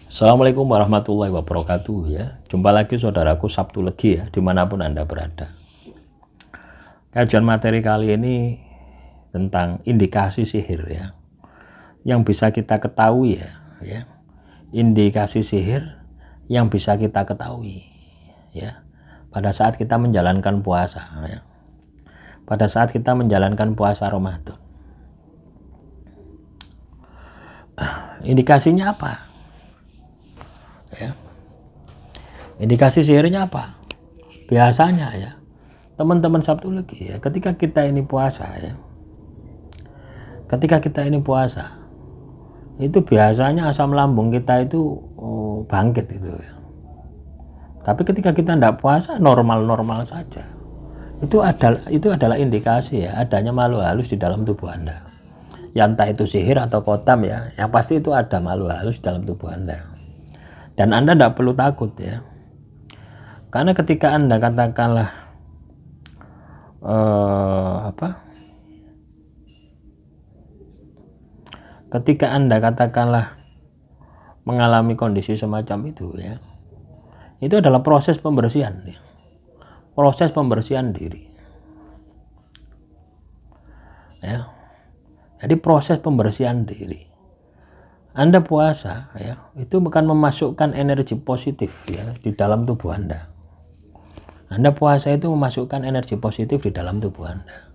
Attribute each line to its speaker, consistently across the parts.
Speaker 1: Assalamualaikum warahmatullahi wabarakatuh ya. Jumpa lagi saudaraku Sabtu Legi ya, dimanapun Anda berada. Kajian materi kali ini tentang indikasi sihir ya, yang bisa kita ketahui ya. Indikasi sihir yang bisa kita ketahui ya, pada saat kita menjalankan puasa ya. Pada saat kita menjalankan puasa Ramadan. Indikasinya apa? Ya. Indikasi sihirnya apa? Biasanya ya, teman-teman Sabtu Legi ya, ketika kita ini puasa ya, itu biasanya asam lambung kita itu bangkit itu ya. Tapi ketika kita tidak puasa, normal-normal saja. Itu adalah indikasi ya, adanya makhluk halus di dalam tubuh Anda. Ya entah itu sihir atau kotam ya, yang pasti itu ada makhluk halus di dalam tubuh Anda. Dan Anda tidak perlu takut ya, karena ketika Anda katakanlah ketika Anda katakanlah mengalami kondisi semacam itu ya, itu adalah proses pembersihan ya. Proses pembersihan diri ya. Jadi proses pembersihan diri. Anda puasa ya, itu bukan memasukkan energi positif ya di dalam tubuh Anda. Anda puasa itu memasukkan energi positif di dalam tubuh Anda.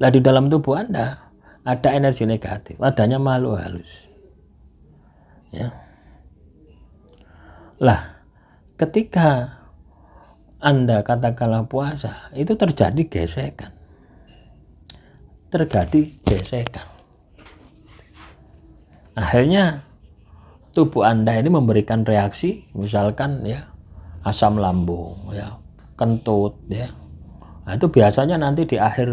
Speaker 1: Lah di dalam tubuh Anda ada energi negatif, adanya makhluk halus. Ya. Lah ketika Anda katakanlah puasa, itu terjadi gesekan. Akhirnya tubuh Anda ini memberikan reaksi, misalkan ya asam lambung ya, kentut ya. Nah, itu biasanya nanti di akhir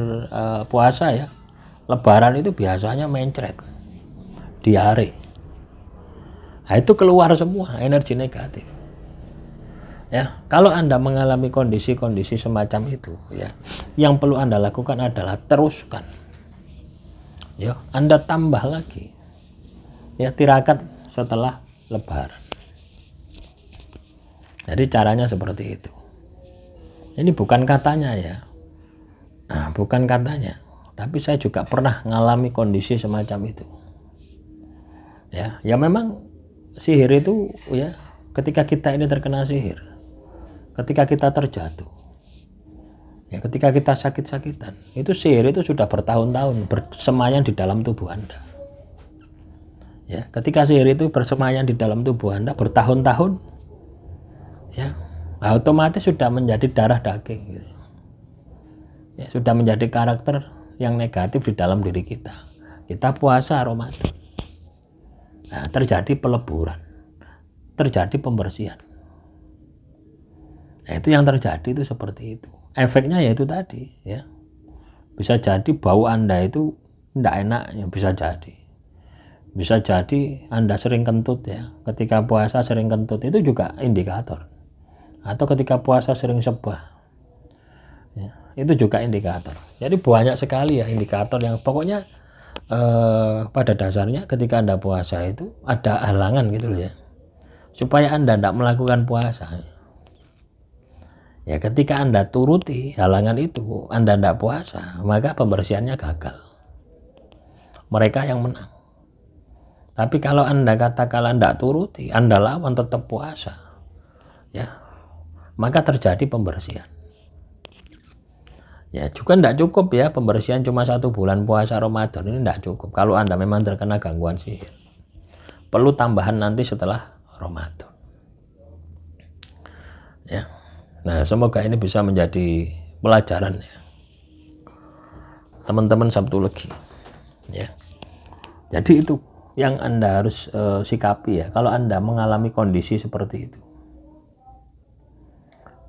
Speaker 1: puasa ya, Lebaran itu biasanya mencret, diare. Nah, itu keluar semua energi negatif. Ya, kalau Anda mengalami kondisi-kondisi semacam itu ya, yang perlu Anda lakukan adalah teruskan. Ya, Anda tambah lagi. Ya, tirakat setelah Lebaran. Jadi caranya seperti itu. Ini bukan katanya ya. Nah, bukan katanya. Tapi saya juga pernah mengalami kondisi semacam itu. Ya memang sihir itu ya, ketika kita ini terkena sihir, ketika kita terjatuh, ya ketika kita sakit-sakitan, itu sihir itu sudah bertahun-tahun bersemayam di dalam tubuh Anda. Ya, ketika sihir itu bersemayam di dalam tubuh Anda bertahun-tahun, ya, otomatis sudah menjadi darah daging. Gitu. Ya, sudah menjadi karakter yang negatif di dalam diri kita. Kita puasa Ramadan. Nah, terjadi peleburan, terjadi pembersihan. Nah, itu yang terjadi itu seperti itu. Efeknya yaitu tadi, ya. Bisa jadi bau Anda itu tidak enak, ya bisa jadi. Bisa jadi Anda sering kentut ya, ketika puasa sering kentut, itu juga indikator. Atau ketika puasa sering sebah, ya, itu juga indikator. Jadi banyak sekali ya indikator yang pokoknya pada dasarnya ketika Anda puasa itu ada halangan gitu loh ya, supaya Anda tidak melakukan puasa. Ya ketika Anda turuti halangan itu, Anda tidak puasa, maka pembersihannya gagal. Mereka yang menang. Tapi kalau Anda katakanlah tidak turuti, Anda lawan tetap puasa, ya, maka terjadi pembersihan. Ya juga tidak cukup ya pembersihan cuma 1 bulan puasa Ramadan, ini tidak cukup. Kalau Anda memang terkena gangguan sihir, perlu tambahan nanti setelah Ramadan. Ya, nah semoga ini bisa menjadi pelajaran ya, teman-teman Sabtu Legi. Ya, jadi itu yang Anda harus sikapi ya kalau Anda mengalami kondisi seperti itu.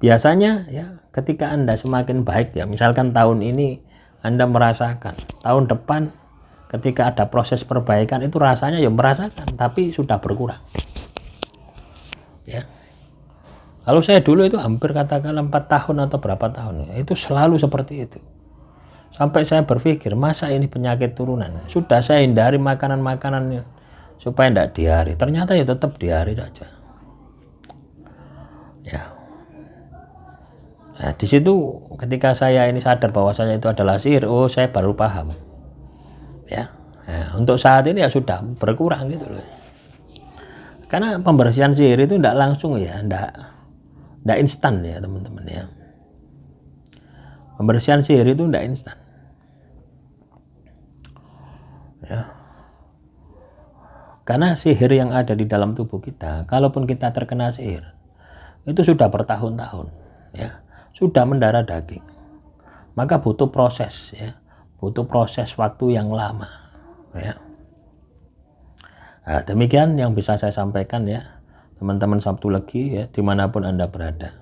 Speaker 1: Biasanya ya ketika Anda semakin baik ya, misalkan tahun ini Anda merasakan, tahun depan ketika ada proses perbaikan itu rasanya ya merasakan, tapi sudah berkurang. Ya. Kalau saya dulu itu hampir katakanlah 4 tahun atau berapa tahun, itu selalu seperti itu. Sampai saya berpikir, masa ini penyakit turunan? Sudah saya hindari makanan-makanan supaya tidak diare. Ternyata ya tetap diare saja. Ya. Nah, di situ ketika saya ini sadar bahwa saya itu adalah sihir, oh saya baru paham. Ya. Nah, untuk saat ini ya sudah berkurang gitu loh. Karena pembersihan sihir itu tidak langsung ya, tidak instan ya teman-teman ya. Pembersihan sihir itu tidak instan. Ya. Karena sihir yang ada di dalam tubuh kita, kalaupun kita terkena sihir, itu sudah bertahun-tahun, ya, sudah mendarah daging. Maka butuh proses, ya, butuh proses waktu yang lama, ya. Nah, demikian yang bisa saya sampaikan ya, teman-teman Sabtu Legi ya, dimanapun Anda berada.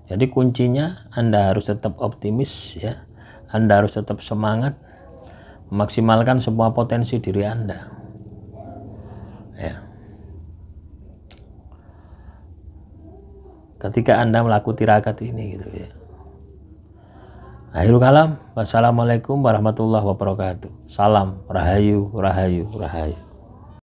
Speaker 1: Jadi kuncinya Anda harus tetap optimis, ya, Anda harus tetap semangat, memaksimalkan semua potensi diri Anda. Ya. Ketika Anda melakukan tirakat ini gitu ya. Akhirul kalam, wassalamualaikum warahmatullahi wabarakatuh. Salam rahayu, rahayu, rahayu.